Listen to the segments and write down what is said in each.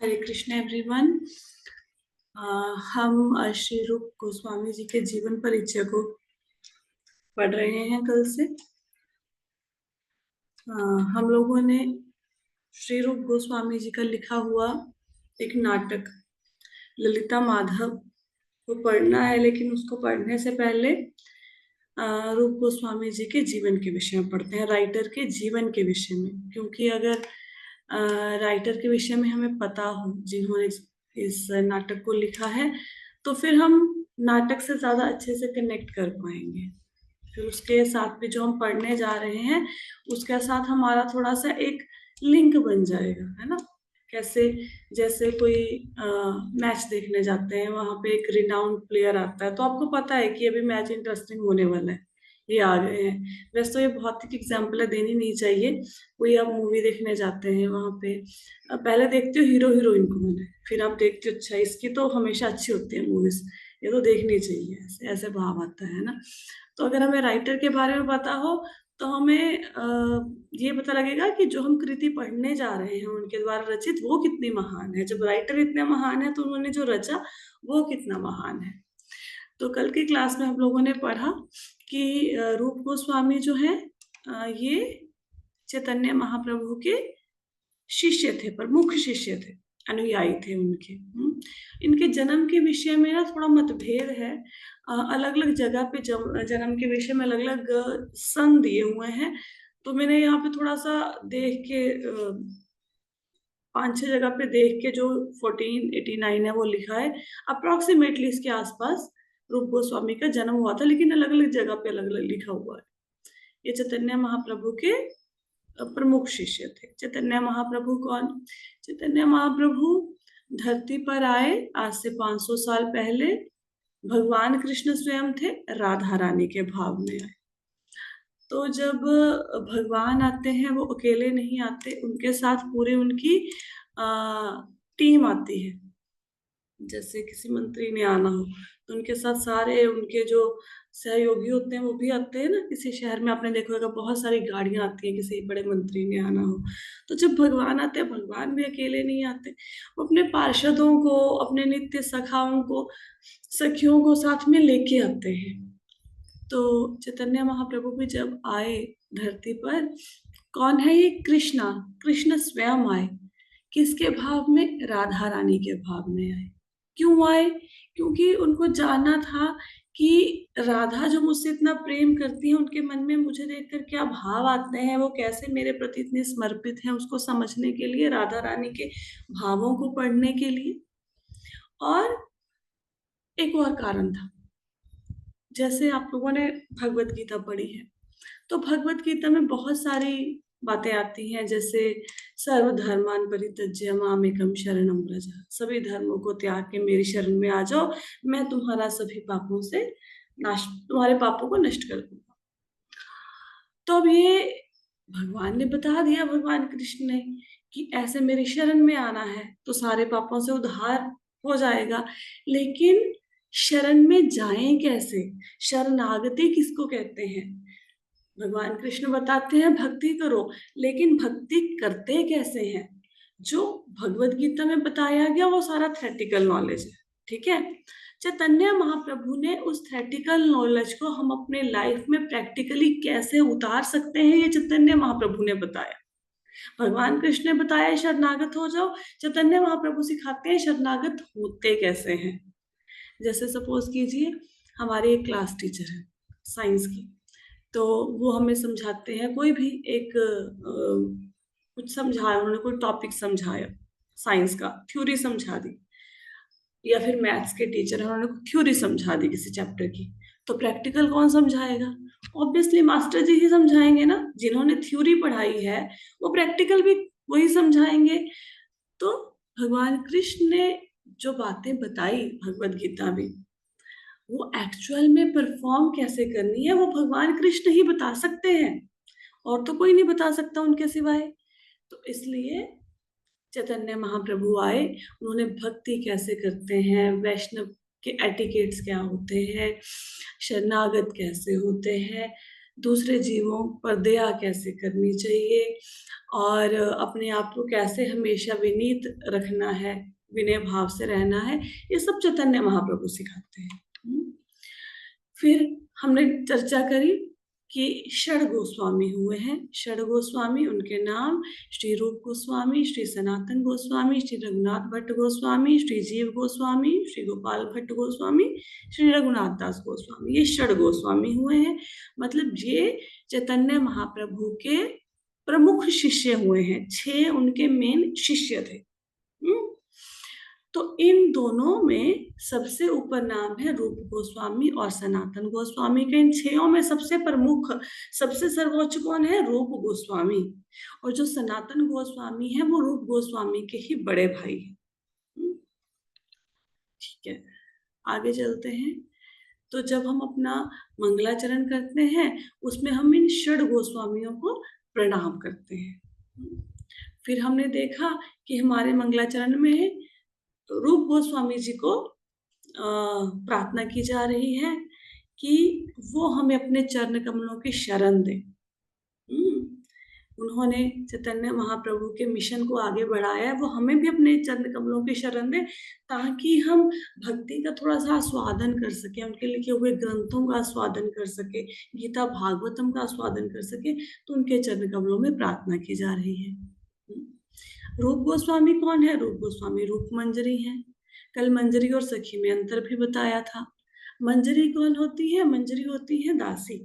हरे Krishna everyone. हम श्री रूप गोस्वामी जी के जीवन परिचय को पढ़ रहे हैं कल से। हम लोगों ने श्री रूप गोस्वामी जी का लिखा हुआ एक नाटक ललिता माधव को पढ़ना है, लेकिन उसको पढ़ने से पहले रूप गोस्वामी जी के जीवन के विषय में पढ़ते हैं, राइटर के जीवन के विषय में। क्योंकि अगर राइटर के विषय में हमें पता हो जिन्होंने इस नाटक को लिखा है, तो फिर हम नाटक से ज्यादा अच्छे से कनेक्ट कर पाएंगे। फिर उसके साथ भी जो हम पढ़ने जा रहे हैं उसके साथ हमारा थोड़ा सा एक लिंक बन जाएगा, है ना। कैसे, जैसे कोई मैच देखने जाते हैं, वहां पे एक रिनाउंड प्लेयर आता है तो आपको पता है कि अभी मैच इंटरेस्टिंग होने वाला है, ये आ गए हैं। वैसे तो ये बहुत ही एग्जाम्पल है, देनी नहीं चाहिए। कोई आप मूवी देखने जाते हैं, वहां पे पहले देखते हो हीरो हीरोइन कौन है, फिर आप देखते हो अच्छा इसकी तो हमेशा अच्छी होती है मूवीज, ये तो देखनी चाहिए, ऐसे ऐसे भाव आता है ना। तो अगर हमें राइटर के बारे में पता हो तो हमें ये पता लगेगा कि जो हम कृति पढ़ने जा रहे हैं उनके द्वारा रचित वो कितनी महान है। जब राइटर इतने महान है तो उन्होंने जो रचा वो कितना महान है। तो कल की क्लास में हम लोगों ने पढ़ा कि रूप गोस्वामी जो है ये चैतन्य महाप्रभु के शिष्य थे, प्रमुख शिष्य थे, अनुयायी थे उनके। इनके जन्म के विषय में ना थोड़ा मतभेद है। अलग अलग जगह पे जन्म के विषय में अलग अलग सन दिए हुए हैं। तो मैंने यहाँ पे थोड़ा सा देख के 5-6 जगह पे देख के जो 1489 है वो लिखा है। अप्रोक्सीमेटली इसके आसपास रूप गोस्वामी का जन्म हुआ था, लेकिन अलग अलग जगह पे अलग अलग लिखा हुआ है। ये चैतन्य महाप्रभु के प्रमुख शिष्य थे। चैतन्य महाप्रभु कौन? चैतन्य महाप्रभु धरती पर आए आज से 500 साल पहले। भगवान कृष्ण स्वयं थे, राधा रानी के भाव में आए। तो जब भगवान आते हैं वो अकेले नहीं आते, उनके साथ पूरी उनकी टीम आती है। जैसे किसी मंत्री ने आना हो तो उनके साथ सारे उनके जो सहयोगी होते हैं वो भी आते हैं ना। किसी शहर में आपने देखा होगा बहुत सारी गाड़ियां आती हैं किसी बड़े मंत्री ने आना हो। तो जब भगवान आते हैं, भगवान भी अकेले नहीं आते, वो अपने पार्षदों को, अपने नित्य सखाओं को, सखियों को साथ में लेके आते हैं। तो चैतन्य महाप्रभु भी जब आए धरती पर, कौन है ये? कृष्णा। कृष्ण स्वयं आए। किसके भाव में? राधा रानी के भाव में आए। क्यों आए? क्योंकि उनको जानना था कि राधा जो मुझसे इतना प्रेम करती है, उनके मन में मुझे देखकर क्या भाव आते हैं, वो कैसे मेरे प्रति इतने समर्पित हैं, उसको समझने के लिए, राधा रानी के भावों को पढ़ने के लिए। और एक और कारण था। जैसे आप लोगों ने भगवत गीता पढ़ी है, तो भगवत गीता में बहुत सारी बातें आती हैं, जैसे सर्वधर्मान परित्यज्य मामेकम शरणम व्रज। सभी धर्मों को त्याग के मेरी शरण में आ जाओ, मैं तुम्हारा सभी पापों से नाश, तुम्हारे पापों को नष्ट कर दूंगा। तो अब ये भगवान ने बता दिया, भगवान कृष्ण ने, कि ऐसे मेरी शरण में आना है तो सारे पापों से उद्धार हो जाएगा। लेकिन शरण में जाएं कैसे? शरणागति किसको कहते हैं? भगवान कृष्ण बताते हैं भक्ति करो, लेकिन भक्ति करते कैसे हैं? जो भगवत गीता में बताया गया वो सारा थ्योरेटिकल नॉलेज है, ठीक है। चैतन्य महाप्रभु ने उस थ्योरेटिकल नॉलेज को हम अपने लाइफ में प्रैक्टिकली कैसे उतार सकते हैं, ये चैतन्य महाप्रभु ने बताया। भगवान कृष्ण ने बताया शरणागत हो जाओ, चैतन्य महाप्रभु सिखाते हैं शरणागत होते कैसे हैं। जैसे सपोज कीजिए हमारी एक क्लास टीचर है साइंस की, तो वो हमें समझाते हैं कोई भी एक कुछ समझाया, उन्होंने कोई टॉपिक समझाया, साइंस का थ्योरी समझा दी, या फिर मैथ्स के टीचर हैं उन्होंने थ्योरी समझा दी किसी चैप्टर की, तो प्रैक्टिकल कौन समझाएगा? ऑब्वियसली मास्टर जी ही समझाएंगे ना। जिन्होंने थ्योरी पढ़ाई है वो प्रैक्टिकल भी वही समझाएंगे। तो भगवान कृष्ण ने जो बातें बताई भगवत गीता में, वो एक्चुअल में परफॉर्म कैसे करनी है वो भगवान कृष्ण ही बता सकते हैं, और तो कोई नहीं बता सकता उनके सिवाय। तो इसलिए चैतन्य महाप्रभु आए, उन्होंने भक्ति कैसे करते हैं, वैष्णव के एटिकेट्स क्या होते हैं, शरणागत कैसे होते हैं, दूसरे जीवों पर दया कैसे करनी चाहिए, और अपने आप को कैसे हमेशा विनीत रखना है, विनय भाव से रहना है, ये सब चैतन्य महाप्रभु सिखाते हैं। फिर हमने चर्चा करी कि षड गोस्वामी हुए हैं। षड गोस्वामी, उनके नाम श्री रूप गोस्वामी, श्री सनातन गोस्वामी, श्री रघुनाथ भट्ट गोस्वामी, श्री जीव गोस्वामी, श्री गोपाल भट्ट गोस्वामी, श्री रघुनाथ दास गोस्वामी, ये षड गोस्वामी हुए हैं। मतलब ये चैतन्य महाप्रभु के प्रमुख शिष्य हुए हैं, 6 उनके मेन शिष्य थे। तो इन दोनों में सबसे ऊपर नाम है रूप गोस्वामी और सनातन गोस्वामी के। इन 6 में सबसे प्रमुख, सबसे सर्वोच्च कौन है? रूप गोस्वामी। और जो सनातन गोस्वामी है वो रूप गोस्वामी के ही बड़े भाई हैं। ठीक है, आगे चलते हैं। तो जब हम अपना मंगलाचरण करते हैं उसमें हम इन षड गोस्वामियों को प्रणाम करते हैं। फिर हमने देखा कि हमारे मंगलाचरण में रूप गोस्वामी जी को प्रार्थना की जा रही है कि वो हमें अपने चरण कमलों की शरण दें। उन्होंने चैतन्य महाप्रभु के मिशन को आगे बढ़ाया, वो हमें भी अपने चरण कमलों की शरण दें ताकि हम भक्ति का थोड़ा सा आस्वादन कर सके, उनके लिखे हुए ग्रंथों का आस्वादन कर सके, गीता भागवतम का आस्वादन कर सके। तो उनके चरण कमलों में प्रार्थना की जा रही है। रूप गोस्वामी कौन है? रूप गोस्वामी रूप मंजरी हैं। कल मंजरी और सखी में अंतर भी बताया था। मंजरी कौन होती है? मंजरी होती है दासी,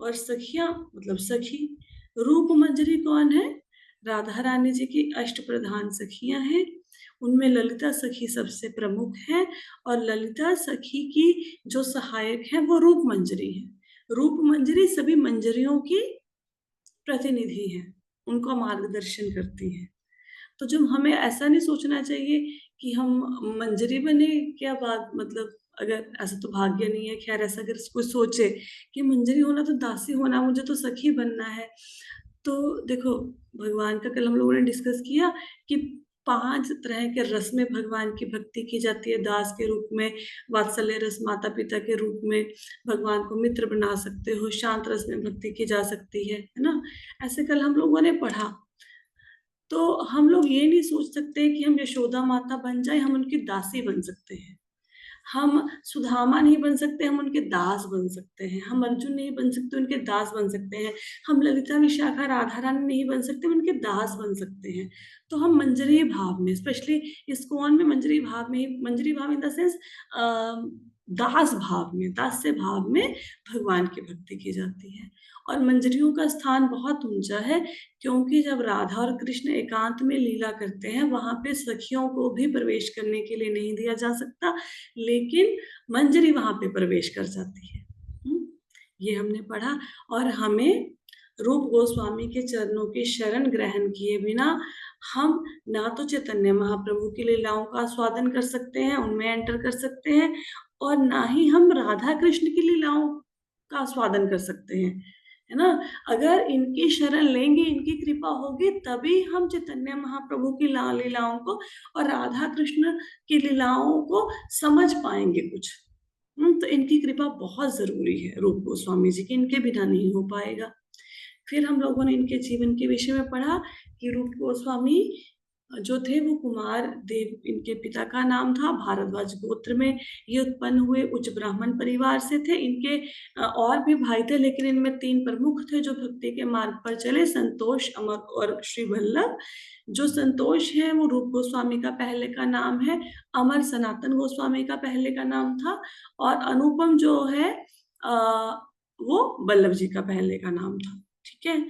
और सखियां मतलब सखी। रूप मंजरी कौन है? राधा रानी जी की अष्ट प्रधान सखियां हैं, उनमें ललिता सखी सबसे प्रमुख है, और ललिता सखी की जो सहायक है वो रूप मंजरी है। रूप मंजरी सभी मंजरियों की प्रतिनिधि है, उनका मार्गदर्शन करती है। तो जब हमें ऐसा नहीं सोचना चाहिए कि हम मंजरी बने, क्या बात, मतलब अगर ऐसा तो भाग्य नहीं है। खैर, ऐसा अगर कोई सोचे कि मंजरी होना तो दासी होना, मुझे तो सखी बनना है, तो देखो भगवान का कल हम लोगों ने डिस्कस किया कि 5 तरह के रस में भगवान की भक्ति की जाती है। दास के रूप में, वात्सल्य रस माता पिता के रूप में भगवान को मित्र बना सकते हो, शांत रस में भक्ति की जा सकती है ना। ऐसे कल हम लोगों ने पढ़ा। तो हम लोग ये नहीं सोच सकते कि हम यशोदा माता बन जाए, हम उनकी दासी बन सकते हैं। हम सुदामा नहीं बन सकते, हम उनके दास बन सकते हैं। हम अर्जुन नहीं बन सकते, उनके दास बन सकते हैं। हम ललिता विशाखा राधा रानी नहीं बन सकते, उनके दास बन सकते हैं। तो हम मंजरी भाव में, स्पेशली इस्कॉन में मंजरी भाव में, मंजरी भाव इन द सेंस दास भाव में, दास्य भाव में भगवान की भक्ति की जाती है। और मंजरियों का स्थान बहुत ऊंचा है, क्योंकि जब राधा और कृष्ण एकांत में लीला करते हैं वहां पे सखियों को भी प्रवेश करने के लिए नहीं दिया जा सकता, लेकिन मंजरी वहां पे प्रवेश कर जाती है। ये हमने पढ़ा। और हमें रूप गोस्वामी के चरणों की शरण ग्रहण किए बिना हम ना तो चैतन्य महाप्रभु की लीलाओं का आस्वादन कर सकते हैं, उनमें एंटर कर सकते हैं, और ना ही हम राधा कृष्ण की लीलाओं का आस्वादन कर सकते हैं, है ना। अगर इनकी शरण लेंगे, इनकी कृपा होगी, तभी हम चैतन्य महाप्रभु की लीलाओं को और राधा कृष्ण की लीलाओं को समझ पाएंगे कुछ। तो इनकी कृपा बहुत जरूरी है रूप गोस्वामी जी की, इनके बिना नहीं हो पाएगा। फिर हम लोगों ने इनके जीवन के विषय में पढ़ा कि रूप गोस्वामी जो थे वो कुमार देव, इनके पिता का नाम था। भारद्वाज गोत्र में ये उत्पन्न हुए, उच्च ब्राह्मण परिवार से थे। इनके और भी भाई थे, लेकिन इनमें 3 प्रमुख थे जो भक्ति के मार्ग पर चले, संतोष, अमर और श्री वल्लभ। जो संतोष है वो रूप गोस्वामी का पहले का नाम है, अमर सनातन गोस्वामी का पहले का नाम था, और अनुपम जो है वो वल्लभ जी का पहले का नाम था। ठीक है।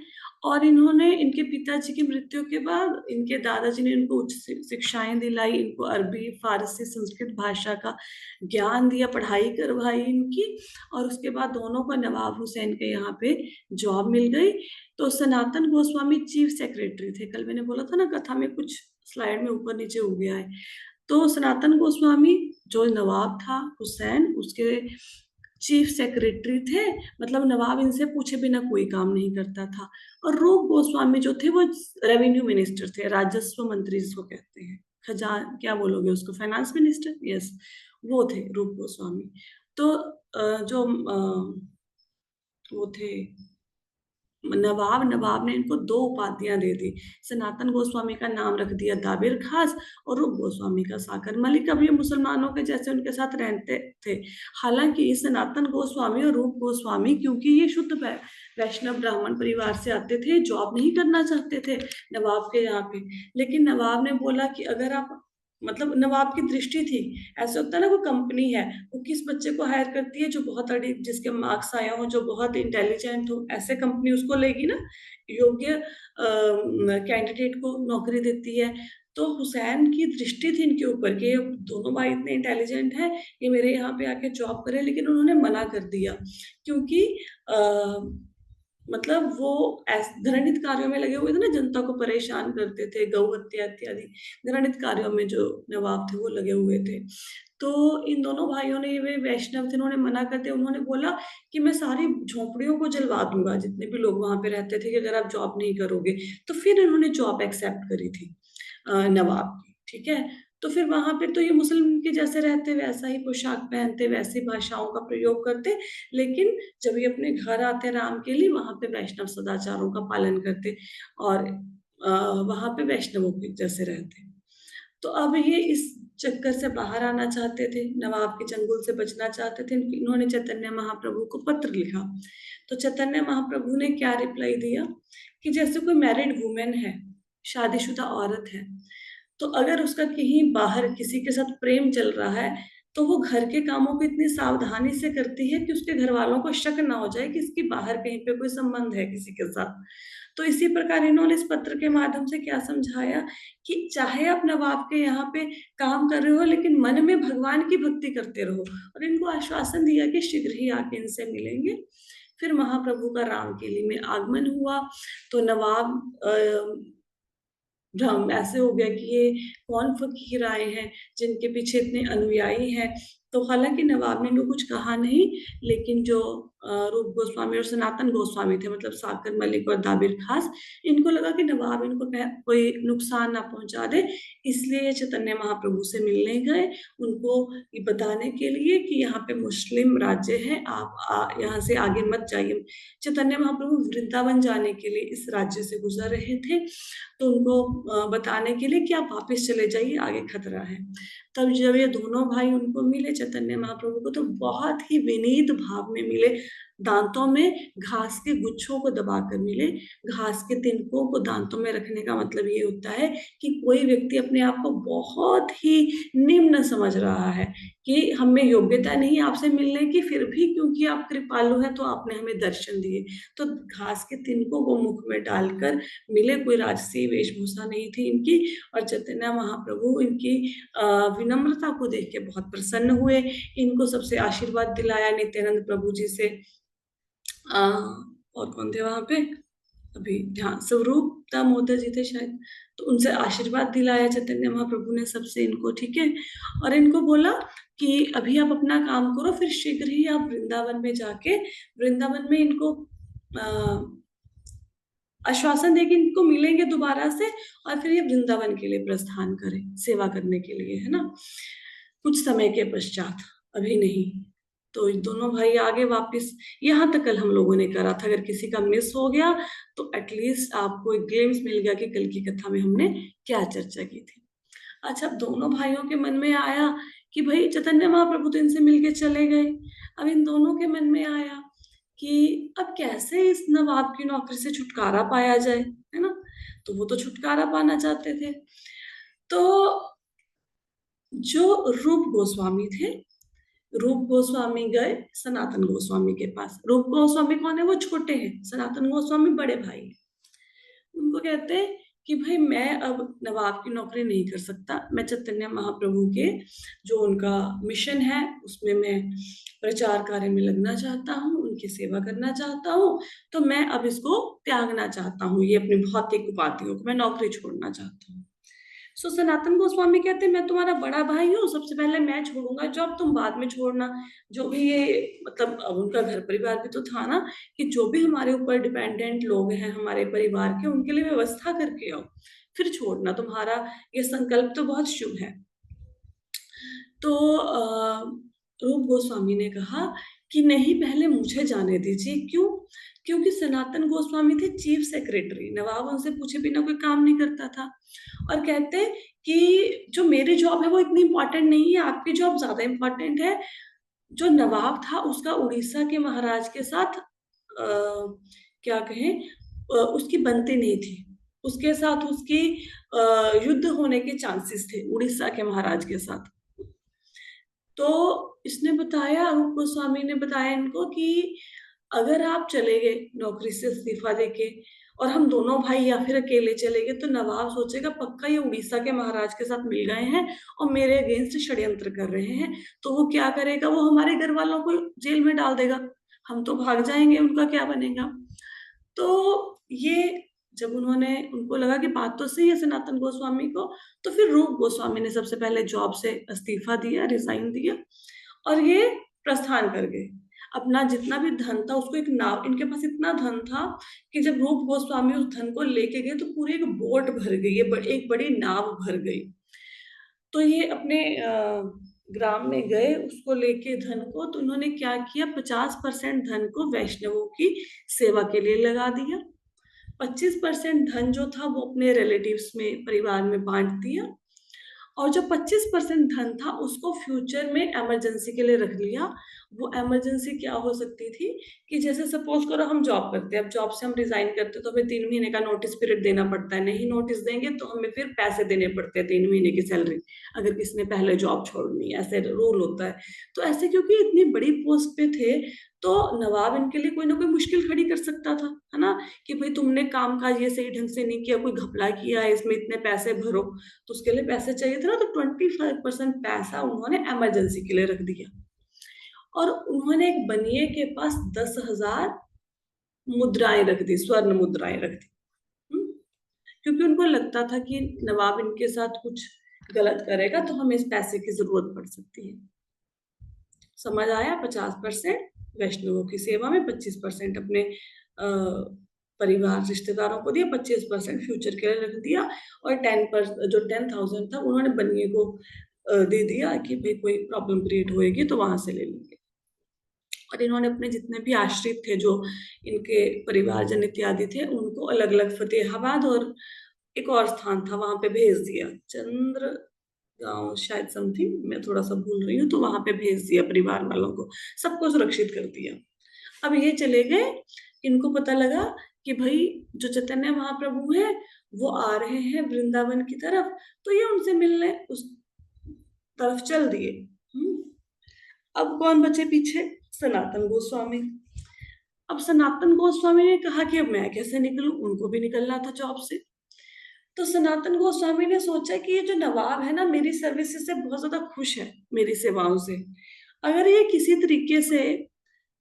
और इन्होंने, इनके पिताजी की मृत्यु के बाद इनके दादाजी ने इनको उच्च शिक्षाएं दिलाई, इनको अरबी, फारसी, संस्कृत भाषा का ज्ञान दिया, पढ़ाई करवाई इनकी। और उसके बाद दोनों को नवाब हुसैन के यहाँ पे जॉब मिल गई। तो सनातन गोस्वामी चीफ सेक्रेटरी थे। कल मैंने बोला था ना, कथा में कुछ स्लाइड में ऊपर नीचे हो गया है। तो सनातन गोस्वामी जो नवाब था हुसैन, उसके चीफ सेक्रेटरी थे, मतलब नवाब इनसे पूछे बिना कोई काम नहीं करता था। और रूप गोस्वामी जो थे वो रेवेन्यू मिनिस्टर थे, राजस्व मंत्री जिसको कहते हैं, खजान क्या बोलोगे उसको, फाइनेंस मिनिस्टर, यस, वो थे रूप गोस्वामी। तो जो वो थे नवाब ने इनको 2 उपाधियां दे दी। सनातन गोस्वामी का नाम रख दिया दाबिर खास और रूप गोस्वामी का साकर मलिक। अब ये मुसलमानों के जैसे उनके साथ रहते थे। हालांकि सनातन गोस्वामी और रूप गोस्वामी क्योंकि ये शुद्ध वैष्णव ब्राह्मण परिवार से आते थे, जॉब नहीं करना चाहते थे नवाब के यहाँ पे। लेकिन नवाब ने बोला कि अगर आप, मतलब नवाब की दृष्टि थी, ऐसा होता है ना, वो कंपनी है, वो किस बच्चे को हायर करती है जो बहुत अड़ी, जिसके मार्क्स आए हो, जो बहुत इंटेलिजेंट हो, ऐसे कंपनी उसको लेगी ना, योग्य कैंडिडेट को नौकरी देती है। तो हुसैन की दृष्टि थी इनके ऊपर कि ये दोनों भाई इतने इंटेलिजेंट हैं, ये मेरे यहाँ पे आके जॉब करे, लेकिन उन्होंने मना कर दिया क्योंकि मतलब वो घृणित कार्यों में लगे हुए थे ना, जनता को परेशान करते थे, गौ हत्या इत्यादि घृणित कार्यों में जो नवाब थे वो लगे हुए थे। तो इन दोनों भाइयों ने, वे वैष्णव थे, उन्होंने मना कर दिया। उन्होंने बोला कि मैं सारी झोपड़ियों को जलवा दूंगा, जितने भी लोग वहां पे रहते थे, कि अगर आप जॉब नहीं करोगे। तो फिर इन्होंने जॉब एक्सेप्ट करी थी नवाब की, ठीक है। तो फिर वहां पे तो ये मुस्लिम के जैसे रहते, वैसा ही पोशाक पहनते, वैसी भाषाओं का प्रयोग करते, लेकिन जब ये अपने घर आते राम के लिए, वहां पे वैष्णव सदाचारों का पालन करते और वहां पे वैष्णवों के जैसे रहते। तो अब ये इस चक्कर से बाहर आना चाहते थे, नवाब के चंगुल से बचना चाहते थे। इन्होंने चैतन्य महाप्रभु को पत्र लिखा। तो चैतन्य महाप्रभु ने क्या रिप्लाई दिया कि जैसे कोई मैरिड वुमेन है, शादीशुदा औरत है, तो अगर उसका कहीं बाहर किसी के साथ प्रेम चल रहा है, तो वो घर के कामों को इतनी सावधानी से करती है कि उसके घर वालों को शक ना हो जाए कि इसकी बाहर कहीं पे कोई संबंध है किसी के साथ। तो इसी प्रकार इन्होंने इस पत्र के माध्यम से क्या समझाया कि चाहे आप नवाब के यहाँ पे काम कर रहे हो, लेकिन मन में भगवान की भक्ति करते रहो। और इनको आश्वासन दिया कि शीघ्र ही आके इनसे मिलेंगे। फिर महाप्रभु का रामकेली में आगमन हुआ। तो नवाब भ्रम ऐसे हो गया कि ये कौन फकीर आए हैं जिनके पीछे इतने अनुयायी हैं। तो हालांकि नवाब ने इनको कुछ कहा नहीं, लेकिन जो रूप गोस्वामी और सनातन गोस्वामी थे, मतलब साकर मलिक और दाबिर खास, इनको लगा कि नवाब इनको कोई नुकसान ना पहुंचा दे, इसलिए ये चैतन्य महाप्रभु से मिलने गए, उनको ये बताने के लिए कि यहाँ पे मुस्लिम राज्य है, आप यहाँ से आगे मत जाइए। चैतन्य महाप्रभु वृंदावन जाने के लिए इस राज्य से गुजर रहे थे, तो उनको बताने के लिए कि आप वापस चले जाइए, आगे खतरा है। तब जब ये दोनों भाई उनको मिले चैतन्य महाप्रभु को, तो बहुत ही विनीत भाव में मिले, दांतों में घास के गुच्छों को दबाकर मिले। घास के तिनकों को दांतों में रखने का मतलब ये होता है कि कोई व्यक्ति अपने आप को बहुत ही निम्न समझ रहा है, कि हमें योग्यता नहीं आपसे मिलने की, फिर भी क्योंकि आप कृपालु हैं तो आपने हमें दर्शन दिए। तो घास के तिनकों को मुख में डालकर मिले, कोई राजसी वेशभूषा नहीं थी इनकी। और चैतन्य महाप्रभु इनकी विनम्रता को देख के बहुत प्रसन्न हुए, इनको सबसे आशीर्वाद दिलाया, नित्यानंद प्रभु जी से, और कौन थे वहां पे, अभी ध्यान, स्वरूप दामोदर जी थे शायद, तो उनसे आशीर्वाद दिलाया चैतन्य महाप्रभु ने सबसे इनको, ठीक है। और इनको बोला कि अभी आप अपना काम करो, फिर शीघ्र ही आप वृंदावन में जाके, वृंदावन में इनको आश्वासन दे कि इनको मिलेंगे दोबारा से, और फिर ये वृंदावन के लिए प्रस्थान करें सेवा करने के लिए, है ना, कुछ समय के पश्चात, अभी नहीं। तो दोनों भाई आगे वापस, यहाँ तक कल हम लोगों ने करा था। अगर किसी का मिस हो गया तो एटलीस्ट आपको एक ग्लिम्स मिल गया कि कल की कथा में हमने क्या चर्चा की थी। अच्छा, दोनों भाइयों के मन में आया कि भाई चैतन्य महाप्रभु तो इनसे मिलके चले गए। अब इन दोनों के मन में आया कि अब कैसे इस नवाब की नौकरी से छुटकारा पाया जाए, है ना। तो वो तो छुटकारा पाना चाहते थे। तो जो रूप गोस्वामी थे, रूप गोस्वामी गए सनातन गोस्वामी के पास। रूप गोस्वामी कौन है? वो छोटे हैं, सनातन गोस्वामी बड़े भाई हैं। उनको कहते हैं कि भाई मैं अब नवाब की नौकरी नहीं कर सकता, मैं चैतन्य महाप्रभु के जो उनका मिशन है उसमें मैं प्रचार कार्य में लगना चाहता हूँ, उनकी सेवा करना चाहता हूँ, तो मैं अब इसको त्यागना चाहता हूँ, ये अपनी भौतिक उपाधियों को, मैं नौकरी छोड़ना चाहता हूँ। सो सनातन गोस्वामी कहते हैं मैं तुम्हारा बड़ा भाई हूँ, सबसे पहले मैं छोड़ूंगा जॉब, तुम बाद में छोड़ना। जो भी ये, मतलब अब उनका घर परिवार भी तो था ना, कि जो भी हमारे ऊपर डिपेंडेंट लोग हैं हमारे परिवार के, उनके लिए व्यवस्था करके आओ, फिर छोड़ना। तुम्हारा ये संकल्प तो बहुत शुभ है। तो रूप गोस्वामी ने कहा कि नहीं पहले मुझे जाने दीजिए। क्यों? क्योंकि सनातन गोस्वामी थे चीफ सेक्रेटरी, नवाब उनसे पूछे बिना कोई काम नहीं करता था। और कहते कि जो मेरी जॉब है वो इतनी इंपॉर्टेंट नहीं है, आपकी जॉब ज्यादा इंपॉर्टेंट है। जो नवाब था उसका उड़ीसा के महाराज के साथ क्या कहें, उसकी बनती नहीं थी, उसके साथ उसकी युद्ध होने के चांसेस थे उड़ीसा के महाराज के साथ। तो इसने बताया, अरूप गोस्वामी ने बताया इनको कि अगर आप चले गए नौकरी से इस्तीफा देके और हम दोनों भाई या फिर अकेले चले गए, तो नवाब सोचेगा पक्का ये उड़ीसा के महाराज के साथ मिल गए हैं और मेरे अगेंस्ट षड्यंत्र कर रहे हैं। तो वो क्या करेगा, वो हमारे घर वालों को जेल में डाल देगा, हम तो भाग जाएंगे, उनका क्या बनेगा। तो ये जब उन्होंने, उनको लगा कि बात तो सही है सनातन गोस्वामी को, तो फिर रूप गोस्वामी ने सबसे पहले जॉब से इस्तीफा दिया, रिजाइन दिया और ये प्रस्थान कर गए। अपना जितना भी धन था उसको, एक नाव, इनके पास इतना धन था कि जब रूप गोस्वामी उस धन को लेके गए तो पूरी एक बोट भर गई, एक बड़ी नाव भर गई। तो ये अपने ग्राम में गए उसको लेके धन को, तो उन्होंने क्या किया, 50% धन को वैष्णवों की सेवा के लिए लगा दिया, 25% धन जो था वो अपने रिलेटिव्स में, परिवार में बांट दिया, और जो 25% धन था उसको फ्यूचर में इमरजेंसी के लिए रख लिया। वो इमरजेंसी क्या हो सकती थी कि जैसे सपोज करो हम जॉब करते हैं, अब जॉब से हम रिजाइन करते हैं तो हमें 3 महीने का नोटिस पीरियड देना पड़ता है, नहीं नोटिस देंगे तो हमें फिर पैसे देने पड़ते हैं 3 महीने की सैलरी, अगर किसी ने पहले जॉब छोड़नी है, ऐसे रूल होता है। तो ऐसे क्योंकि इतनी बड़ी पोस्ट पे थे, तो नवाब इनके लिए कोई ना कोई मुश्किल खड़ी कर सकता था, है ना, कि भाई तुमने काम काज ये सही ढंग से नहीं किया, कोई घपला किया है, इसमें इतने पैसे भरो। तो उसके लिए पैसे चाहिए थे ना, तो 25% पैसा उन्होंने इमरजेंसी के लिए रख दिया। और उन्होंने एक बनिए के पास 10,000 मुद्राएं रख दी, स्वर्ण मुद्राएं रख दी। क्योंकि उनको लगता था कि नवाब इनके साथ कुछ गलत करेगा तो हमें इस पैसे की जरूरत पड़ सकती है। समझ आया? 50% वैष्णवों की सेवा में, 25% अपने परिवार रिश्तेदारों को दिया, 25% फ्यूचर के लिए रख दिया, और 10,000 था उन्होंने बनिए को दे दिया कि भाई कोई प्रॉब्लम क्रिएट होएगी तो वहां से ले लेंगे। और इन्होंने अपने जितने भी आश्रित थे, जो इनके परिवारजन इत्यादि थे, उनको अलग अलग फतेहाबाद और एक और स्थान था वहां पे भेज दिया, चंद्र गांव शायद समथिंग, मैं थोड़ा सा भूल रही हूँ, तो वहां पे भेज दिया परिवार वालों को, सबको सुरक्षित कर दिया। अब ये चले गए, इनको पता लगा कि भाई जो चैतन्य महाप्रभु है वो आ रहे हैं वृंदावन की तरफ, तो ये उनसे मिलने उस तरफ चल दिए। अब कौन बचे पीछे? सनातन गोस्वामी। अब सनातन गोस्वामी ने कहा कि अब मैं कैसे निकलूं, उनको भी निकलना था जॉब से। तो सनातन गोस्वामी ने सोचा कि ये जो नवाब है ना, मेरी सर्विसेज से बहुत ज्यादा खुश है, मेरी सेवाओं से, अगर ये किसी तरीके से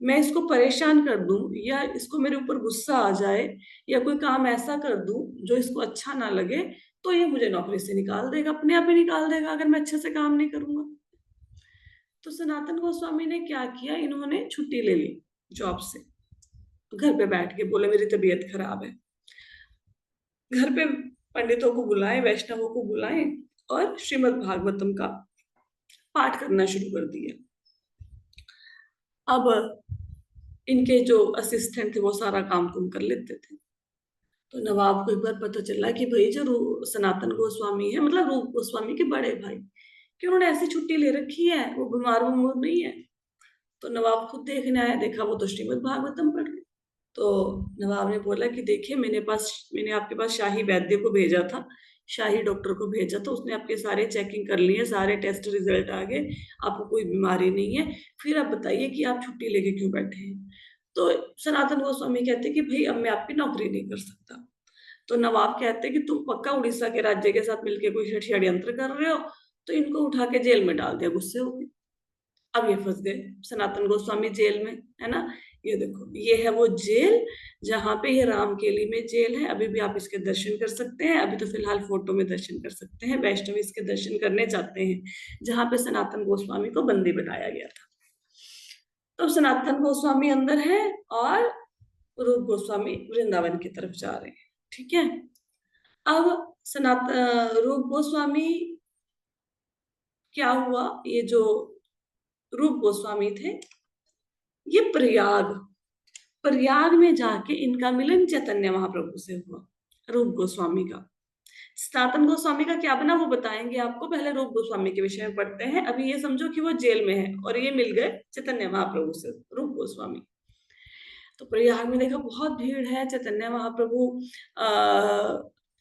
मैं इसको परेशान कर दूं या इसको मेरे ऊपर गुस्सा आ जाए या कोई काम ऐसा कर दूं जो इसको अच्छा ना लगे, तो ये मुझे नौकरी से निकाल देगा, अपने आप ही निकाल देगा अगर मैं अच्छे से काम नहीं करूंगा। तो सनातन गोस्वामी ने क्या किया, इन्होंने छुट्टी ले ली जॉब से, घर पे बैठ के बोले मेरी तबीयत खराब है। घर पे पंडितों को बुलाए, वैष्णवों को बुलाए और श्रीमद् भागवतम का पाठ करना शुरू कर दिया। अब इनके जो असिस्टेंट थे वो सारा काम कुम कर लेते थे। तो नवाब को एक बार पता चला कि भाई जो सनातन गोस्वामी है, मतलब रूप गोस्वामी के बड़े भाई, कि उन्होंने ऐसी छुट्टी ले रखी है, वो बीमार उमूर नहीं है। तो नवाब खुद देखने आया, देखा वो तो श्रीमद् भागवतम पढ़ रहे। तो नवाब ने बोला कि देखिए मैंने आपके पास शाही वैद्य को भेजा था, शाही डॉक्टर को भेजा था, उसने आपके सारे चेकिंग कर लिए, सारे टेस्ट रिजल्ट आ गए, आपको कोई बीमारी नहीं है, फिर आप बताइए कि आप छुट्टी लेके क्यों बैठे हैं। तो सनातन गोस्वामी कहते कि भाई अब मैं आपकी नौकरी नहीं कर सकता। तो नवाब कहते कि तुम पक्का उड़ीसा के राज्य के साथ मिलकर कोई षड्यंत्र कर रहे हो। तो इनको उठा के जेल में डाल दिया गुस्से होकर। अब ये फंस गए सनातन गोस्वामी जेल में, है ना। ये देखो, ये है वो जेल जहां पे ये रामकेली में जेल है, अभी भी आप इसके दर्शन कर सकते हैं, अभी तो फिलहाल फोटो में दर्शन कर सकते हैं, वैष्णव इसके दर्शन करने जाते हैं, जहां पे सनातन गोस्वामी को बंदी बनाया गया था। तो सनातन गोस्वामी अंदर है और रूप गोस्वामी वृंदावन की तरफ जा रहे हैं, ठीक है। अब रूप गोस्वामी, क्या हुआ, ये जो रूप गोस्वामी थे ये प्रयाग में जाके इनका मिलन चैतन्य महाप्रभु से हुआ, रूप गोस्वामी का। सनातन गोस्वामी का क्या बना वो बताएंगे आपको, पहले रूप गोस्वामी के विषय में पढ़ते हैं। अभी ये समझो कि वो जेल में है और ये मिल गए चैतन्य महाप्रभु से, रूप गोस्वामी। तो प्रयाग में देखा बहुत भीड़ है, चैतन्य महाप्रभु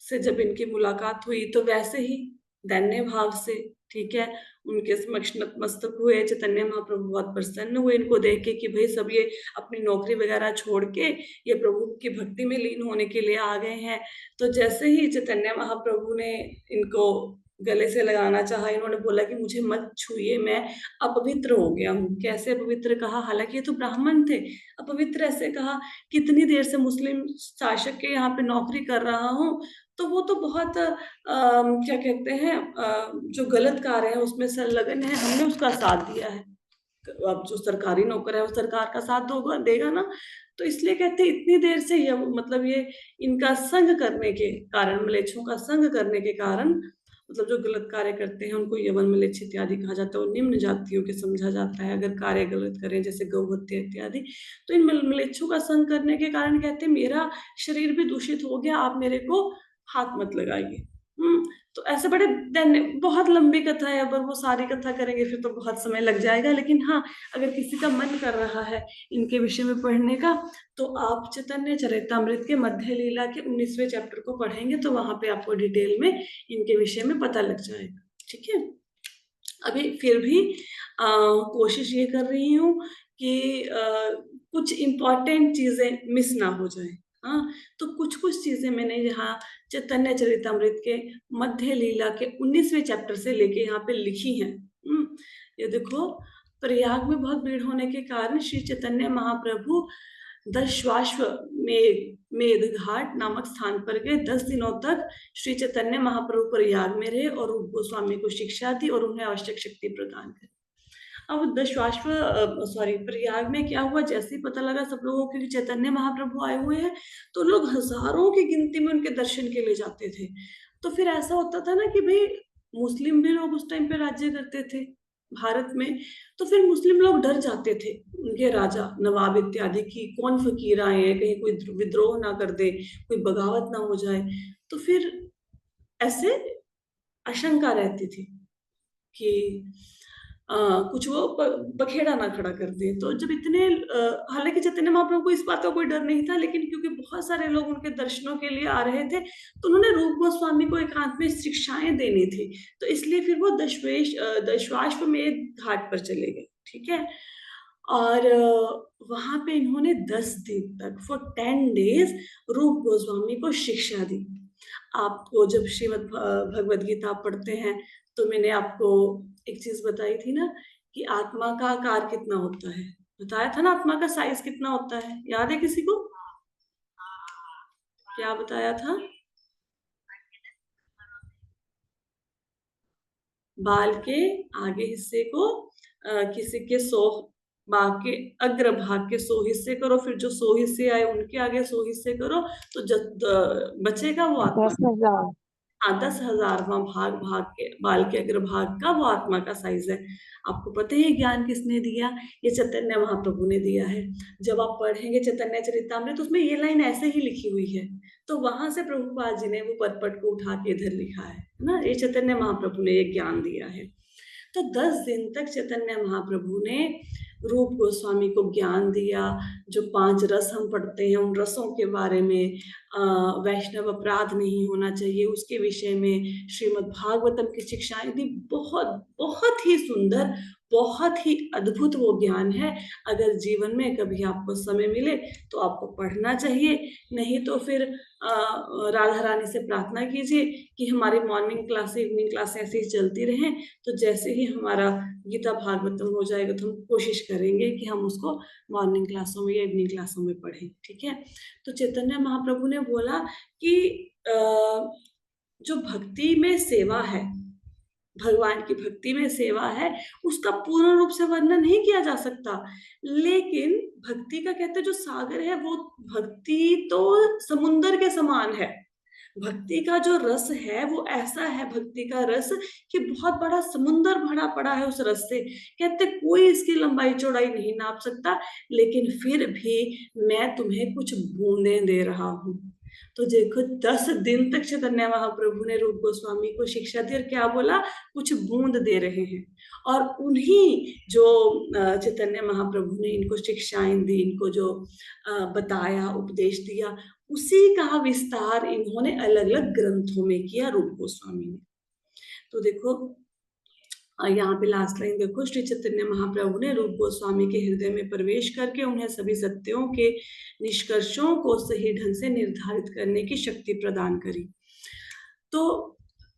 से जब इनकी मुलाकात हुई तो वैसे ही दैन्य भाव से, ठीक है, उनके समक्ष नतमस्तक हुए। चैतन्य महाप्रभु बहुत प्रसन्न हुए इनको देख के कि भाई सब ये अपनी नौकरी वगैरह छोड़ के ये प्रभु की भक्ति में लीन होने के लिए आ गए हैं। तो जैसे ही चैतन्य महाप्रभु ने इनको गले से लगाना चाहा, इन्होंने बोला कि मुझे मत छूइए, मैं अपवित्र हो गया हूँ। कैसे अपवित्र कहा, हालांकि ये तो ब्राह्मण थे। अपवित्र ऐसे कहा, कितनी देर से मुस्लिम शासक के यहाँ पे नौकरी कर रहा हूँ, तो वो तो बहुत क्या कहते हैं, जो गलत कार्य है उसमें संलग्न है, हमने उसका साथ दिया है। अब जो सरकारी नौकर है वो सरकार का साथ देगा ना, तो इसलिए कहते हैं इतनी देर से ये मतलब ये इनका संग करने के कारण, म्लेच्छों का संग करने के कारण, मतलब जो गलत कार्य करते हैं उनको यवन म्लेच्छ इत्यादि कहा जाता है, और निम्न जातियों के समझा जाता है अगर कार्य गलत करें जैसे गौ हत्या इत्यादि। तो इन म्लेच्छों का संग करने के कारण कहते हैं मेरा शरीर भी दूषित हो गया, आप मेरे को हाथ मत लगाइए। तो ऐसे बड़े बहुत लंबी कथा है, अगर वो सारी कथा करेंगे फिर तो बहुत समय लग जाएगा। लेकिन हाँ, अगर किसी का मन कर रहा है इनके विषय में पढ़ने का, तो आप चैतन्य चरितामृत के मध्य लीला के 19वें चैप्टर को पढ़ेंगे तो वहां पे आपको डिटेल में इनके विषय में पता लग जाएगा। ठीक है, अभी फिर भी कोशिश ये कर रही हूँ कि कुछ इम्पोर्टेंट चीजें मिस ना हो जाए। हाँ, तो कुछ कुछ चीजें मैंने यहाँ चैतन्य चरितामृत के मध्य लीला के 19वें चैप्टर से लेके यहाँ पे लिखी हैं। ये देखो, प्रयाग में बहुत भीड़ होने के कारण श्री चैतन्य महाप्रभु दशाश्व मेध घाट नामक स्थान पर गए। 10 दिनों तक श्री चैतन्य महाप्रभु प्रयाग में रहे और रूप गोस्वामी को शिक्षा दी और उन्हें आवश्यक शक्ति प्रदान करी। अब प्रयाग में क्या हुआ, जैसे ही पता लगा सब लोगों को कि चैतन्य महाप्रभु आए हुए हैं, तो लोग हजारों की गिनती में उनके दर्शन के लिए जाते थे। तो फिर ऐसा होता था ना कि भाई मुस्लिम भी लोग उस टाइम पे राज्य करते थे भारत में, तो फिर मुस्लिम लोग डर जाते थे उनके राजा नवाब इत्यादि की, कौन फकीर आए हैं, कहीं कोई विद्रोह ना कर दे, कोई बगावत ना हो जाए। तो फिर ऐसे आशंका रहती थी कि कुछ वो बखेड़ा ना खड़ा कर दे। तो जब इतने हालांकि चैतन्य महाप्रभु को इस बात का कोई डर नहीं था, लेकिन क्योंकि बहुत सारे लोग उनके दर्शनों के लिए आ रहे थे, तो उन्होंने रूप गोस्वामी को एकांत में शिक्षाएं देनी थी, तो इसलिए फिर वो दशाश्वमेध घाट पर चले गए। ठीक है, और वहां पे इन्होंने 10 दिन तक फॉर 10 डेज रूप गोस्वामी को शिक्षा दी। आपको जब श्रीमद् भगवद गीता पढ़ते हैं तो मैंने आपको एक चीज बताई थी ना कि आत्मा का आकार कितना होता है, बताया था ना, आत्मा का साइज कितना होता है, याद है किसी को? क्या बताया था? बाल के आगे हिस्से को किसी के 100 भाग के अग्र भाग के 100 हिस्से करो, फिर जो 100 हिस्से आए उनके आगे 100 हिस्से करो, तो बचेगा वो आत्मा। 10,000। हाँ, 10,000वां भाग के बाल के अग्रभाग का वो आत्मा का साइज है। आपको पता है ज्ञान किसने दिया? ये चैतन्य महाप्रभु ने दिया है। जब आप पढ़ेंगे चैतन्य चरितामृत तो उसमें ये लाइन ऐसे ही लिखी हुई है, तो वहां से प्रभुपाद जी ने वो पद को उठा के इधर लिखा है ना, ये चैतन्य महाप्रभु ने ये ज्ञान दिया है। तो 10 दिन तक चैतन्य महाप्रभु ने रूप गोस्वामी को ज्ञान दिया। जो 5 रस हम पढ़ते हैं उन रसों के बारे में, वैष्णव अपराध नहीं होना चाहिए उसके विषय में श्रीमद् भागवतम की शिक्षाएं दी। बहुत बहुत ही सुंदर, बहुत ही अद्भुत वो ज्ञान है। अगर जीवन में कभी आपको समय मिले तो आपको पढ़ना चाहिए, नहीं तो फिर राधा रानी से प्रार्थना कीजिए कि हमारी मॉर्निंग क्लास इवनिंग क्लास ऐसे ही चलती रहें। तो जैसे ही हमारा गीता भागवतम हो जाएगा तो हम कोशिश करेंगे कि हम उसको मॉर्निंग क्लासों में या इवनिंग क्लासों में पढ़ें। ठीक है, तो चैतन्य महाप्रभु ने बोला कि जो भक्ति में सेवा है, भगवान की भक्ति में सेवा है, उसका पूर्ण रूप से वर्णन नहीं किया जा सकता, लेकिन भक्ति का कहते जो सागर है वो भक्ति तो समुन्दर के समान है। भक्ति का जो रस है वो ऐसा है, भक्ति का रस, कि बहुत बड़ा समुंदर भरा पड़ा है उस रस से। कहते कोई इसकी लंबाई चौड़ाई नहीं नाप सकता, लेकिन फिर भी मैं तुम्हें कुछ बूंदें दे रहा हूँ। तो देखो 10 दिन तक चैतन्य महाप्रभु ने रूप गोस्वामी को शिक्षा दी और क्या बोला, कुछ बूंद दे रहे हैं। और उन्हीं जो चैतन्य महाप्रभु ने इनको शिक्षाएं दी, इनको जो बताया, उपदेश दिया, उसी का विस्तार इन्होंने अलग अलग ग्रंथों में किया रूप गोस्वामी ने। तो देखो यहाँ पे लास्ट लाइन देखो, श्री चैतन्य महाप्रभु ने रूप गोस्वामी के हृदय में प्रवेश करके उन्हें सभी सत्यों के निष्कर्षों को सही ढंग से निर्धारित करने की शक्ति प्रदान करी। तो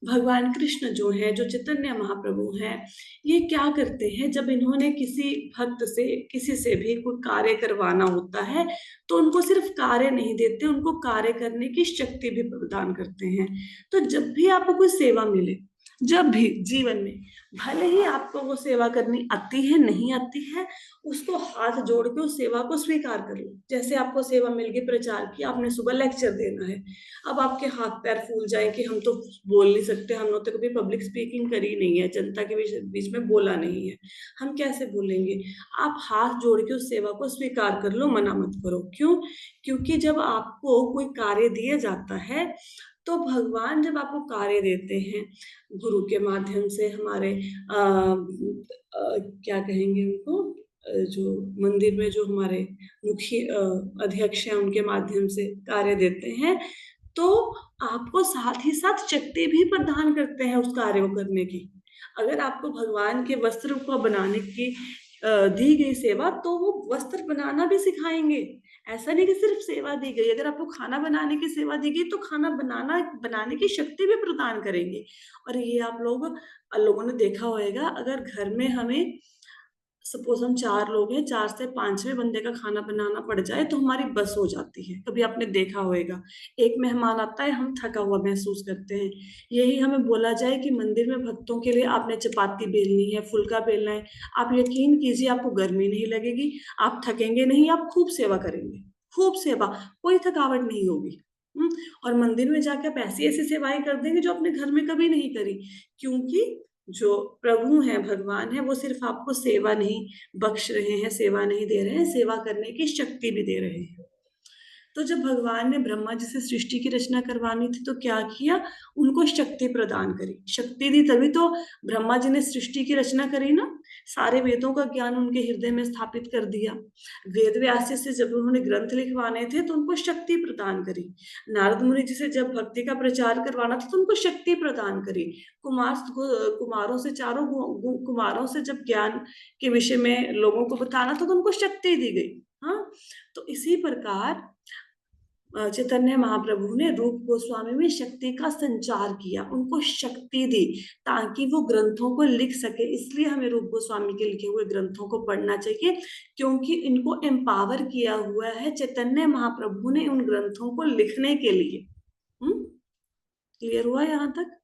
भगवान कृष्ण जो है, जो चैतन्य महाप्रभु हैं, ये क्या करते हैं, जब इन्होंने किसी भक्त से, किसी से भी कोई कार्य करवाना होता है, तो उनको सिर्फ कार्य नहीं देते, उनको कार्य करने की शक्ति भी प्रदान करते हैं। तो जब भी आपको कोई सेवा मिले, जब भी जीवन में, भले ही आपको वो सेवा करनी आती है नहीं आती है, उसको हाथ जोड़ के उस सेवा को स्वीकार कर लो। जैसे आपको सेवा मिल गई प्रचार की, आपने सुबह लेक्चर देना है, अब आपके हाथ पैर फूल जाए कि हम तो बोल नहीं सकते, हमने तो कभी पब्लिक स्पीकिंग करी नहीं है, जनता के बीच में बोला नहीं है, हम कैसे बोलेंगे। आप हाथ जोड़ के उस सेवा को स्वीकार कर लो, मना मत करो। क्यों? क्योंकि जब आपको कोई कार्य दिया जाता है, तो भगवान जब आपको कार्य देते हैं गुरु के माध्यम से, हमारे क्या कहेंगे उनको, जो मंदिर में जो हमारे मुख्य अध्यक्ष हैं, उनके माध्यम से कार्य देते हैं, तो आपको साथ ही साथ शक्ति भी प्रदान करते हैं उस कार्य को करने की। अगर आपको भगवान के वस्त्र को बनाने की दी गई सेवा, तो वो वस्त्र बनाना भी सिखाएंगे। ऐसा नहीं कि सिर्फ सेवा दी गई, अगर आपको खाना बनाने की सेवा दी गई, तो खाना बनाने की शक्ति भी प्रदान करेंगे। और ये आप लोगों ने देखा होगा, अगर घर में हमें, सपोज हम 4 लोग हैं, 4 से 5वें बंदे का खाना बनाना पड़ जाए तो हमारी बस हो जाती है। कभी आपने देखा होगा, एक मेहमान आता है, हम थका हुआ महसूस करते हैं। यही हमें बोला जाए कि मंदिर में भक्तों के लिए आपने चपाती बेलनी है, फुल्का बेलना है, आप यकीन कीजिए आपको गर्मी नहीं लगेगी, आप थकेंगे नहीं, आप खूब सेवा करेंगे, खूब सेवा, कोई थकावट नहीं होगी। और मंदिर में जाकर आप ऐसी ऐसी सेवाएं कर देंगे जो अपने घर में कभी नहीं करी, क्योंकि जो प्रभु हैं, भगवान है, वो सिर्फ आपको सेवा नहीं बख्श रहे हैं, सेवा नहीं दे रहे हैं, सेवा करने की शक्ति भी दे रहे हैं। तो जब भगवान ने ब्रह्मा जी से सृष्टि की रचना करवानी थी, तो क्या किया, उनको शक्ति प्रदान करी, शक्ति दी, तभी तो ब्रह्मा जी ने सृष्टि की रचना करी ना। सारे वेदों का ज्ञान उनके हृदय में स्थापित कर दिया। वेद व्यास से जब उन्होंने ग्रंथ लिखवाने थे, तो उनको शक्ति प्रदान करी। नारद मुनि जी से जब भक्ति का प्रचार करवाना था, तो उनको शक्ति प्रदान करी। कुमारों से, चारों कुमारों से जब ज्ञान के विषय में लोगों को बताना था, तो उनको शक्ति दी गई। हाँ, तो इसी प्रकार चैतन्य महाप्रभु ने रूप गोस्वामी में शक्ति का संचार किया, उनको शक्ति दी, ताकि वो ग्रंथों को लिख सके। इसलिए हमें रूप गोस्वामी के लिखे हुए ग्रंथों को पढ़ना चाहिए, क्योंकि इनको एम्पावर किया हुआ है चैतन्य महाप्रभु ने उन ग्रंथों को लिखने के लिए। क्लियर हुआ यहाँ तक?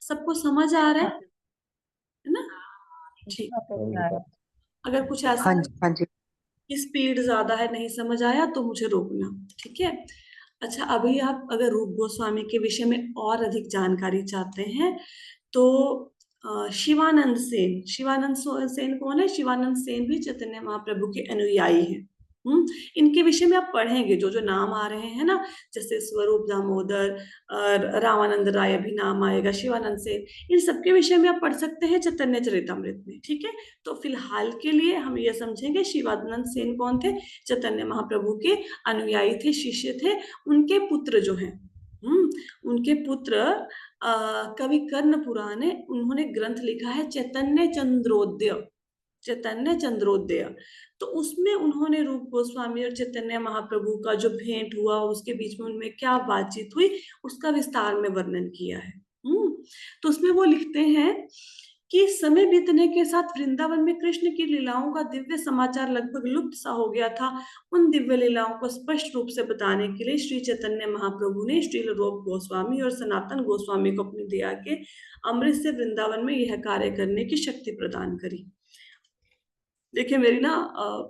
सबको समझ आ रहा है ना? ठीक। अगर कुछ ऐसा हाँ जी स्पीड ज्यादा है, नहीं समझ आया, तो मुझे रोकना, ठीक है? अच्छा, अभी आप अगर रूप गोस्वामी के विषय में और अधिक जानकारी चाहते हैं, तो शिवानंद सेन कौन है? शिवानंद सेन भी चैतन्य महाप्रभु के अनुयायी हैं। इनके विषय में आप पढ़ेंगे, जो जो नाम आ रहे हैं ना, जैसे स्वरूप दामोदर और रामानंद राय भी नाम आएगा, शिवानंद सेन, इन सबके विषय में आप पढ़ सकते हैं चैतन्य चरितमृत में, ठीक है? तो फिलहाल के लिए हम ये समझेंगे शिवानंद सेन कौन थे? चैतन्य महाप्रभु के अनुयायी थे, शिष्य थे। उनके पुत्र जो हैं, उनके पुत्र कवि कर्ण पुरा ने, उन्होंने ग्रंथ लिखा है चैतन्य चंद्रोदय। तो उसमें उन्होंने रूप गोस्वामी और चैतन्य महाप्रभु का जो भेंट हुआ, उसके बीच में उनमें क्या बातचीत हुई, उसका विस्तार में वर्णन किया है। तो उसमें वो लिखते हैं कि समय बीतने के साथ वृंदावन में कृष्ण की लीलाओं का दिव्य समाचार लगभग लुप्त सा हो गया था। उन दिव्य लीलाओं को स्पष्ट रूप से बताने के लिए श्री चैतन्य महाप्रभु ने श्रील रूप गोस्वामी और सनातन गोस्वामी को अपनी दया के अमृत से वृंदावन में यह कार्य करने की शक्ति प्रदान करी। देखिए मेरी ना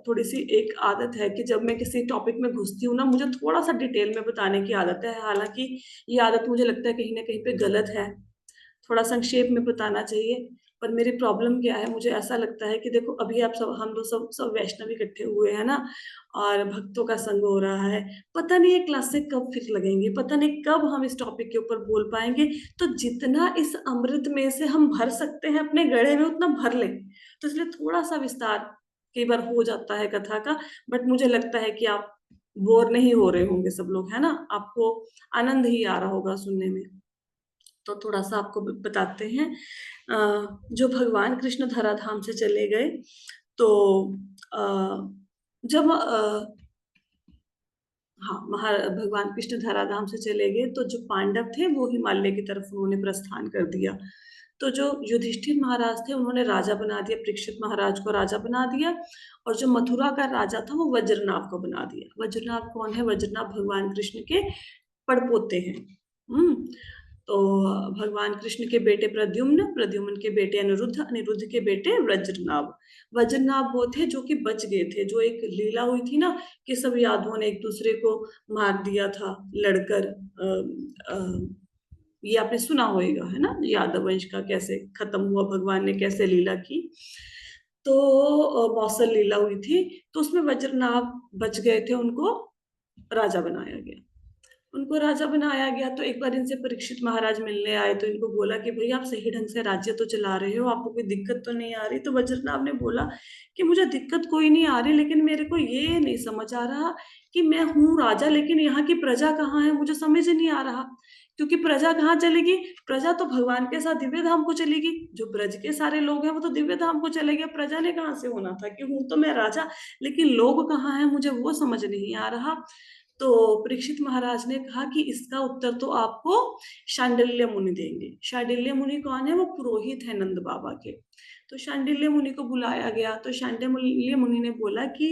थोड़ी-सी एक आदत है कि जब मैं किसी टॉपिक में घुसती हूँ ना, मुझे थोड़ा-सा डिटेल में बताने की आदत है। हालाँकि ये आदत मुझे लगता है कहीं न कहीं पे गलत है। थोड़ा संक्षेप में बताना चाहिए, पर मेरी प्रॉब्लम क्या है, मुझे ऐसा लगता है कि देखो अभी आप सब हम लोग सब वैष्णव इकट्ठे हुए हैं ना और भक्तों का संग हो रहा है। पता नहीं ये क्लासें कब फिर लगेंगी, पता नहीं कब हम इस टॉपिक के ऊपर बोल पाएँगे। तो जितना इस अमृत में से हम भर सकते हैं अपने गड़े में उतना भर लें। तो इसलिए थोड़ा-सा विस्तार कई बार हो जाता है कथा का, बट मुझे लगता है कि आप बोर नहीं हो रहे होंगे सब लोग, है ना? आपको आनंद ही आ रहा होगा सुनने में। तो थोड़ा-सा आपको ब बताते हैं। जो भगवान कृष्ण धराधाम से चले गए, तो अ, जब हाँ, भगवान कृष्ण धराधाम से चले गए, तो जो पांडव थे, वो हिमालय की तरफ उन्होंने प्रस्थान कर दिया। तो जो युधिष्ठिर महाराज थे, उन्होंने राजा बना दिया, परीक्षित महाराज को राजा बना दिया और जो मथुरा का राजा था, वो वज्रनाभ को बना दिया। वज्रनाभ कौन है? वज्रनाभ भगवान कृष्ण के पड़पोते हैं। हुँ? तो भगवान कृष्ण के बेटे प्रद्युम्न, प्रद्युम्न के बेटे अनिरुद्ध, अनिरुद्ध के बेटे वज्रनाभ। वज्रनाभ वो थे जो कि बच गए थे, जो एक लीला हुई थी ना कि सब यादवों ने एक-दूसरे को मार दिया था लड़कर। ये आपने सुना होएगा, है ना? यादव वंश का कैसे खत्म हुआ, भगवान ने कैसे लीला की। तो मौसल लीला हुई थी, तो उसमें वज्रनाभ बच गए थे, उनको राजा बनाया गया। उनको राजा बनाया गया तो एक बार इनसे परीक्षित महाराज मिलने आए तो इनको बोला कि भई आप सही ढंग से राज्य तो चला रहे हो, आपको कोई दिक्कत तो नहीं आ रही? तो वज्रनाभ ने बोला कि मुझे दिक्कत कोई नहीं आ रही, लेकिन मेरे को ये नहीं समझ आ रहा कि मैं हूँ राजा, लेकिन यहाँ की प्रजा कहाँ है? मुझे समझ ही नहीं आ रहा। क्योंकि प्रजा कहाँ चलेगी? प्रजा तो भगवान के साथ दिव्य धाम को चलेगी। जो ब्रज के सारे लोग हैं वो तो दिव्य धाम को चले गए, प्रजा ने कहाँ से होना था? कि हूँ तो मैं राजा, लेकिन लोग कहाँ हैं? मुझे वो समझ नहीं आ रहा। तो परीक्षित महाराज ने कहा कि इसका उत्तर तो आपको शांडिल्य मुनि देंगे। शांडिल्य मुनि कौन है? वो पुरोहित है नंद बाबा के। तो शांडिल्य मुनि को बुलाया गया, तो शांडिल्य मुनि ने बोला कि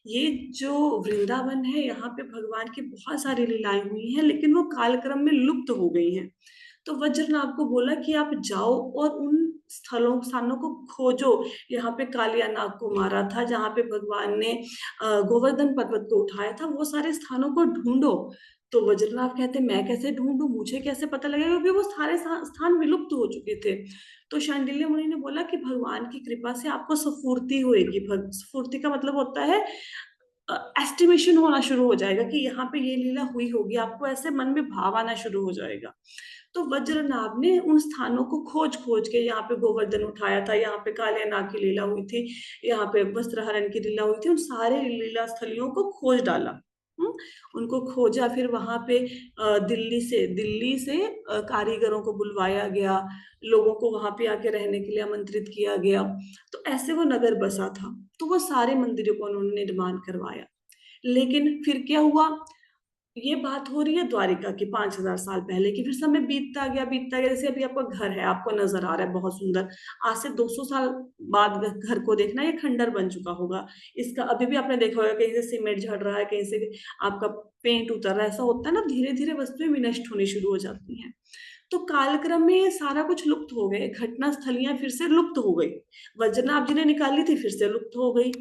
ये जो वृंदावन है, यहाँ पे भगवान की बहुत सारी लीलाएँ हुई हैं, लेकिन वो कालक्रम में लुप्त हो गई हैं। तो वज्रनाभ को बोला कि आप जाओ और उन स्थानों को खोजो, यहाँ पे कालिया नाग को मारा था, जहाँ पे भगवान ने गोवर्धन पर्वत को उठाया था, वो सारे स्थानों को ढूँढो। तो वज्रनाभ कहते मैं कैसे ढूँढूँ? मुझे कैसे पता लगेगा? क्योंकि वो सारे स्थान विलुप्त हो चुके थे। तो शांडिल्य मुनि ने बोला कि भगवान की कृपा से आपको स्फूर्ति होएगी। भग स्फूर्ति का मतलब होता है एस्टिमेशन होना शुरू हो जाएगा कि यहाँ पे ये लीला हुई होगी, आपको ऐसे मन में भाव आना शुरू हो जाएगा। तो वज्रनाभ ने उन स्थानों को खोज-खोज के यहाँ पे गोवर्धन उठाया था, यहाँ पे कालिया नाग की लीला हुई थी, यहाँ पे वस्त्रहरण की लीला हुई थी, उन सारे लीला स्थलियों को खोज डाला। हुँ? उनको खोजा फिर वहाँ पे दिल्ली से कारीगरों को बुलवाया गया, लोगों को वहाँ पे आके रहने के लिए आमंत्रित किया गया। तो ऐसे वो नगर बसा था। तो वो सारे मंदिरों को उन्होंने निर्माण करवाया। लेकिन फिर क्या हुआ? ये बात हो रही है द्वारिका की 5000 साल पहले की, फिर समय बीतता गया, जैसे अभी आपका घर है, आपको नज़र आ रहा है बहुत सुंदर। आज से 200 साल बाद घर को देखना, ये खंडर बन चुका होगा। इसका अभी भी आपने देखा होगा कहीं से सीमेंट झड़ रहा है, कहीं से आपका पेंट उतर रहा है, ऐसा होता है ना, धीरे-धीरे वस्तुएँ विनष्ट होनी शुरू हो जाती हैं। तो कालक्रम में ये सारा कुछ लुप्त हो गए, घटना स्थलियाँ फिर से लुप्त हो गई। वज्रनाभ जी ने निकाली थी, फिर से लुप्त हो गई।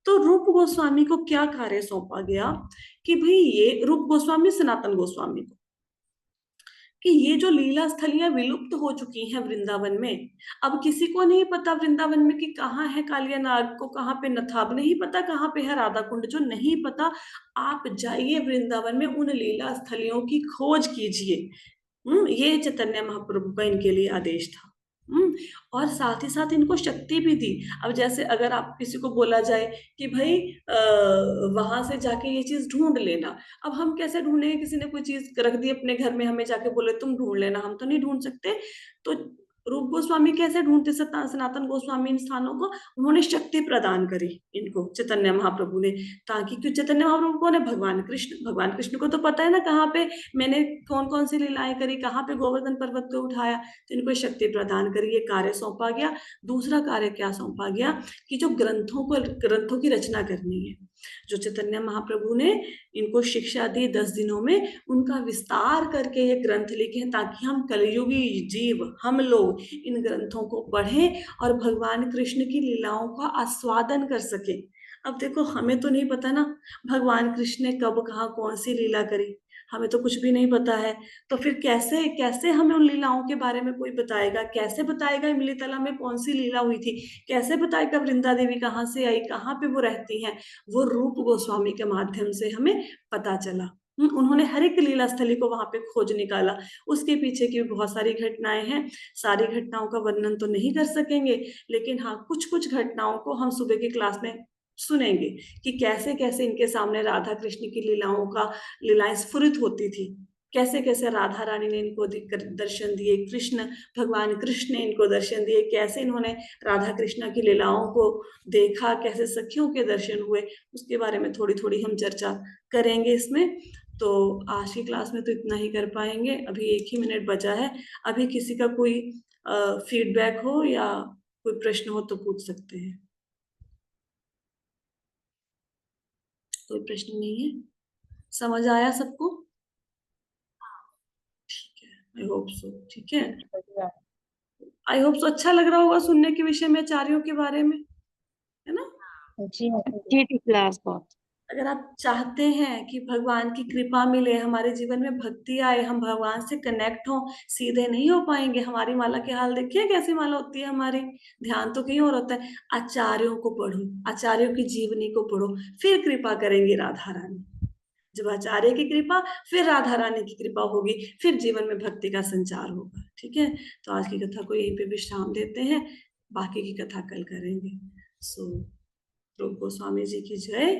तो रूप गोस्वामी को क्या कार्य सौंपा गया कि भई ये रूप गोस्वामी, सनातन गोस्वामी को, कि ये जो लीला स्थलियाँ विलुप्त हो चुकी हैं वृंदावन में, अब किसी को नहीं पता वृंदावन में कि कहाँ है कालिया नाग को, कहाँ पे नथाब नहीं पता, कहाँ पे है राधा कुंड, जो नहीं पता, आप जाइए वृंदावन में उन लीला स्थलियों की खोज कीजिए। ये चैतन्य महाप्रभु का इनके लिए आदेश था। हुँ, और साथ ही साथ इनको शक्ति भी दी। अब जैसे अगर आप किसी को बोला जाए कि भई वहाँ से जाके ये चीज़ ढूँढ लेना। अब हम कैसे ढूँढेंगे? किसी ने कोई चीज़ रख दी अपने घर में, हमें जाके बोले तुम ढूँढ लेना, हम तो नहीं ढूँढ सकते। तो रूप गोस्वामी कैसे ढूँढते सनातन गोस्वामी इन स्थानों को? उन्होंने शक्ति प्रदान करी इनको, चैतन्य महाप्रभु ने, ताकि क्यों चैतन्य महाप्रभु कौन है? भगवान कृष्ण को तो पता है ना कहाँ पे मैंने कौन-कौन सी लीलाएँ करी, कहाँ पे गोवर्धन पर्वत को उठाया, तो इनको शक्ति प्रदान करी, ये कार्य सौंपा गया। दूसरा कार्य क्या सौंपा गया कि जो ग्रंथों की रचना करनी है। जो चैतन्य महाप्रभु ने इनको शिक्षा दी 10 दिनों में, उनका विस्तार करके ये ग्रंथ लिखे हैं ताकि हम कलयुगी जीव, हम लोग इन ग्रंथों को पढ़ें और भगवान कृष्ण की लीलाओं का आस्वादन कर सकें। अब देखो, हमें तो नहीं पता ना भगवान कृष्ण ने कब कहाँ कौन सी लीला करी, हमें तो कुछ भी नहीं पता है। तो फिर कैसे कैसे हमें उन लीलाओं के बारे में कोई बताएगा? कैसे बताएगा इमली तला में कौन सी लीला हुई थी? कैसे बताएगा वृंदा देवी कहाँ से आई, कहाँ पे वो रहती हैं? वो रूप गोस्वामी के माध्यम से हमें पता चला। उन्होंने हर एक लीला स्थली को वहां पे खोज निकाला। उसके पीछे की बहुत सारी घटनाएं हैं, सारी घटनाओं का वर्णन तो नहीं कर सकेंगे, लेकिन हाँ, कुछ कुछ घटनाओं को हम सुबह की क्लास में सुनेंगे कि कैसे कैसे इनके सामने राधा कृष्ण की लीलाएं स्फुरित होती थी, कैसे कैसे राधा रानी ने इनको दर्शन दिए, भगवान कृष्ण ने इनको दर्शन दिए, कैसे इन्होंने राधा कृष्ण की लीलाओं को देखा, कैसे सखियों के दर्शन हुए, उसके बारे में थोड़ी थोड़ी हम चर्चा करेंगे इसमें। तो आज की क्लास में तो इतना ही कर पाएंगे, अभी 1 ही मिनट बचा है। अभी किसी का कोई फीडबैक हो या कोई प्रश्न हो तो पूछ सकते हैं। कोई प्रश्न नहीं है? समझ आया सबको? ठीक है, आई होप सो। ठीक है, आई होप सो अच्छा लग रहा होगा सुनने के विषय में आचार्यों के बारे में, है ना? जी जी क्लास बहुत। अगर आप चाहते हैं कि भगवान की कृपा मिले, हमारे जीवन में भक्ति आए, हम भगवान से कनेक्ट हो, सीधे नहीं हो पाएंगे। हमारी माला के हाल देखिए कैसी माला होती है हमारी, ध्यान तो कहीं और होता है। आचार्यों को पढ़ो, आचार्यों की जीवनी को पढ़ो, फिर कृपा करेंगे राधा रानी। जब आचार्य की कृपा, फिर राधा रानी की कृपा होगी, फिर जीवन में भक्ति का संचार होगा। ठीक है, तो आज की कथा को यहीं पे विश्राम देते हैं, बाकी की कथा कल करेंगे। सो रूप गोस्वामी जी की जय।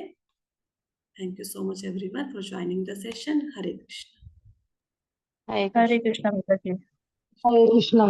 Thank you so much everyone for joining the session. Hare Krishna. Hare Krishna. Hare Krishna.